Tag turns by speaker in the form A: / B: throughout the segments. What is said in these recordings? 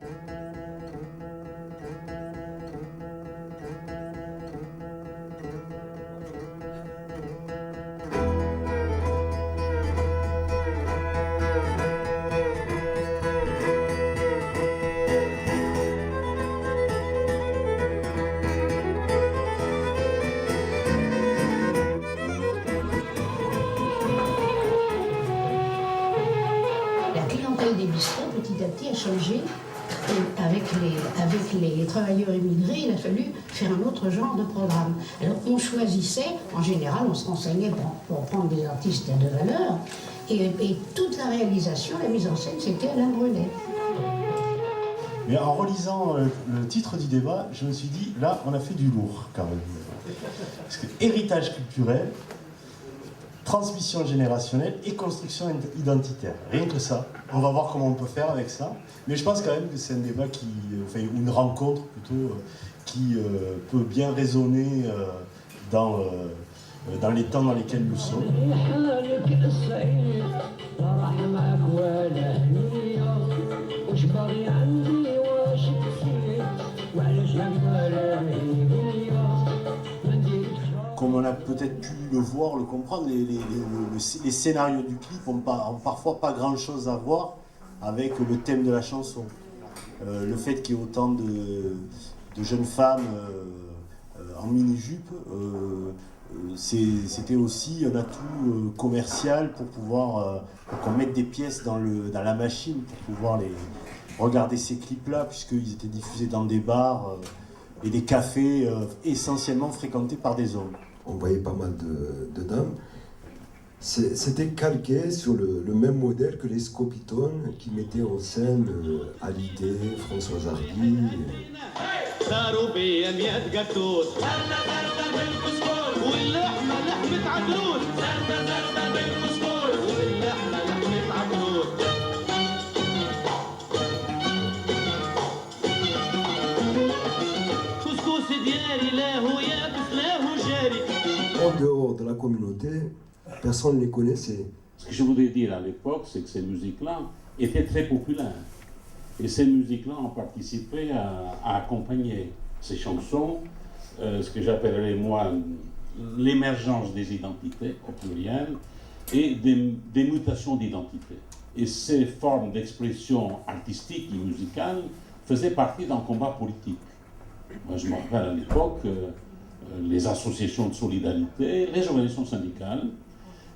A: La clientèle des bistrots, petit à petit, a changé. Et avec les travailleurs immigrés, il a fallu faire un autre genre de programme. Alors on choisissait, en général, on se renseignait pour prendre des artistes de valeur, et toute la réalisation, la mise en scène, c'était Alain Brunet.
B: Mais en relisant le titre du débat, je me suis dit, là, on a fait du lourd, quand même. Parce que héritage culturel, transmission générationnelle et construction identitaire. Rien que ça. On va voir comment on peut faire avec ça. Mais je pense quand même que c'est un débat enfin une rencontre plutôt, qui peut bien résonner dans les temps dans lesquels nous sommes. Comme on a peut-être pu le voir, le comprendre, les scénarios du clip ont parfois pas grand-chose à voir avec le thème de la chanson. Le fait qu'il y ait autant de jeunes femmes en mini-jupe, c'était aussi un atout commercial pour pouvoir qu'on mette des pièces dans la machine pour pouvoir regarder ces clips-là, puisqu'ils étaient diffusés dans des bars et des cafés essentiellement fréquentés par des hommes.
C: On voyait pas mal de dames. C'était calqué sur le même modèle que les Scopitones qui mettaient en scène Hallyday, Françoise Hardy. En dehors de la communauté, personne ne les connaissait.
D: Ce que je voudrais dire à l'époque, c'est que ces musiques-là étaient très populaires. Et ces musiques-là ont participé à accompagner ces chansons, ce que j'appellerais moi l'émergence des identités au pluriel et des mutations d'identité. Et ces formes d'expression artistique et musicale faisaient partie d'un combat politique. Moi, je me rappelle à l'époque, les associations de solidarité, les organisations syndicales,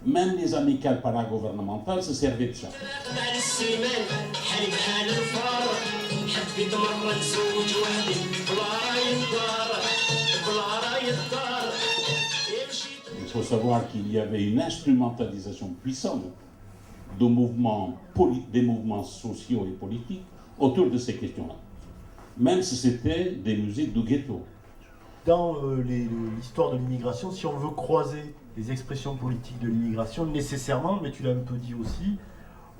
D: même les amicales paragouvernementales se servaient de ça. Il faut savoir qu'il y avait une instrumentalisation puissante des mouvements sociaux et politiques autour de ces questions-là, même si c'était des musiques du ghetto.
B: Dans l'histoire de l'immigration, si on veut croiser les expressions politiques de l'immigration, nécessairement, mais tu l'as un peu dit aussi,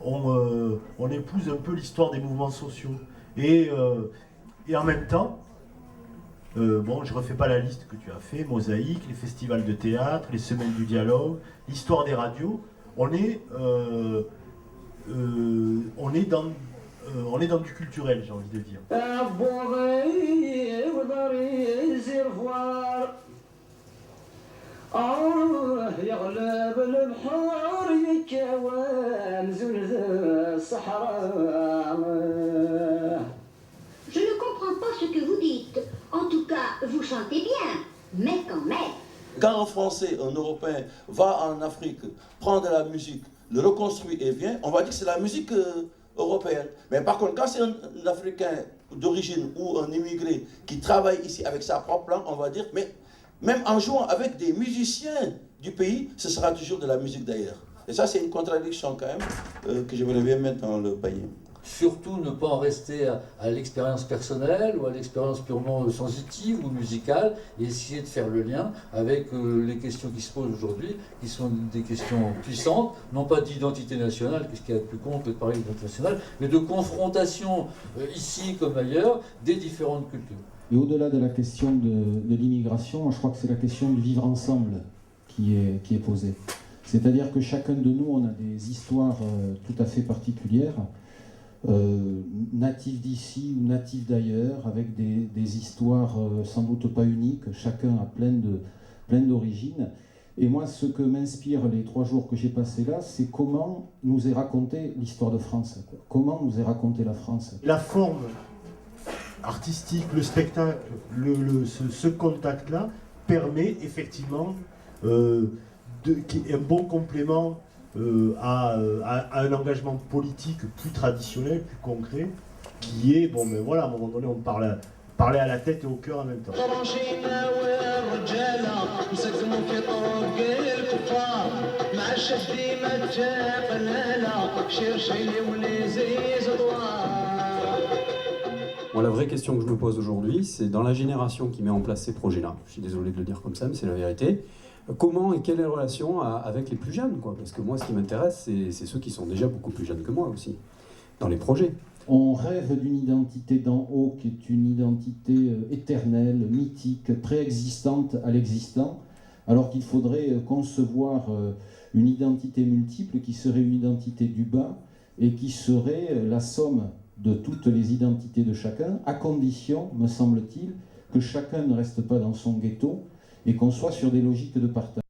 B: on épouse un peu l'histoire des mouvements sociaux. Et en même temps, bon, je ne refais pas la liste que tu as fait, Mosaïque, les festivals de théâtre, les semaines du dialogue, l'histoire des radios, on est dans du culturel, j'ai envie de dire.
E: Je ne comprends pas ce que vous dites. En tout cas, vous chantez bien, mais quand même.
F: Quand un Français, un Européen va en Afrique, prend de la musique, le reconstruit et vient, on va dire que c'est la musique européenne. Mais par contre, quand c'est un Africain d'origine ou un immigré qui travaille ici avec sa propre langue, on va dire, mais même en jouant avec des musiciens du pays, ce sera toujours de la musique d'ailleurs. Et ça, c'est une contradiction quand même que je voulais bien mettre dans le panier.
G: Surtout ne pas en rester à l'expérience personnelle ou à l'expérience purement sensitive ou musicale et essayer de faire le lien avec les questions qui se posent aujourd'hui, qui sont des questions puissantes, non pas d'identité nationale, qu'est-ce qu'il y a de plus con que de parler d'identité nationale, mais de confrontation ici comme ailleurs des différentes cultures.
H: Et au-delà de la question de l'immigration, je crois que c'est la question du vivre ensemble qui est posée. C'est-à-dire que chacun de nous, on a des histoires tout à fait particulières. natifs d'ici ou natifs d'ailleurs, avec des histoires sans doute pas uniques, chacun a plein d'origines. Et moi, ce que m'inspire les 3 jours que j'ai passés là, c'est comment nous est racontée l'histoire de France, quoi. Comment nous est racontée la France.
B: La forme artistique, le spectacle, ce contact-là permet effectivement un bon complément à un engagement politique plus traditionnel, plus concret, qui est, bon ben voilà, à un moment donné on parler à la tête et au cœur en même temps.
I: Bon, la vraie question que je me pose aujourd'hui, c'est dans la génération qui met en place ces projets-là, je suis désolé de le dire comme ça, mais c'est la vérité, comment et quelle est la relation avec les plus jeunes, quoi? Parce que moi, ce qui m'intéresse, c'est ceux qui sont déjà beaucoup plus jeunes que moi aussi, dans les projets.
H: On rêve d'une identité d'en haut qui est une identité éternelle, mythique, préexistante à l'existant, alors qu'il faudrait concevoir une identité multiple qui serait une identité du bas et qui serait la somme de toutes les identités de chacun, à condition, me semble-t-il, que chacun ne reste pas dans son ghetto et qu'on soit sur des logiques de partage.